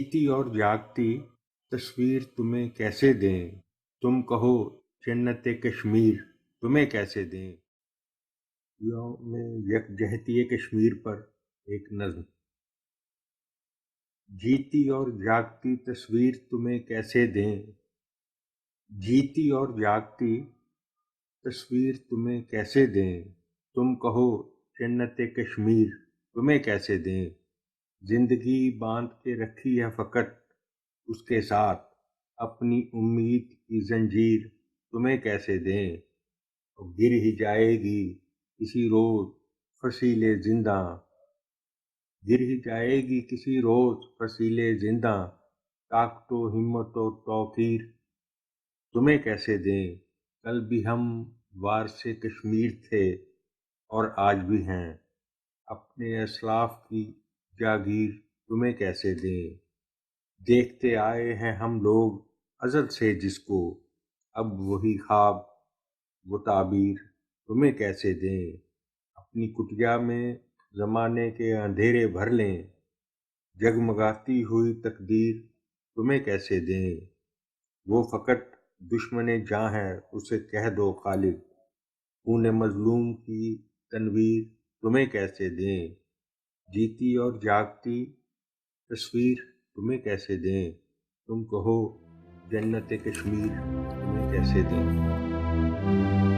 جیتی اور جاگتی تصویر تمہیں کیسے دیں؟ تم کہو جنت کشمیر تمہیں کیسے دیں؟ یوم یکجہتی کشمیر پر ایک نظم۔ جیتی اور جاگتی تصویر تمہیں کیسے دیں؟ جیتی اور جاگتی تصویر تمہیں کیسے دیں؟ تم کہو جنت کشمیر تمہیں کیسے دیں؟ زندگی باندھ کے رکھی ہے فقط اس کے ساتھ، اپنی امید کی زنجیر تمہیں کیسے دیں؟ اور گر ہی جائے گی کسی روز فصیل زندہ، گر ہی جائے گی کسی روز فصیل زندہ، طاقت و ہمت و توقیر تمہیں کیسے دیں؟ کل بھی ہم وارث کشمیر تھے اور آج بھی ہیں، اپنے اسلاف کی جاگیر تمہیں کیسے دیں؟ دیکھتے آئے ہیں ہم لوگ ازل سے جس کو، اب وہی خواب وہ تعبیر تمہیں کیسے دیں؟ اپنی کٹیا میں زمانے کے اندھیرے بھر لیں، جگمگاتی ہوئی تقدیر تمہیں کیسے دیں؟ وہ فقط دشمن جاں ہے اسے کہہ دو خالد، خون مظلوم کی تنویر تمہیں کیسے دیں؟ جیتی اور جاگتی تصویر تمہیں کیسے دیں؟ تم کہو جنت کشمیر تمہیں کیسے دیں؟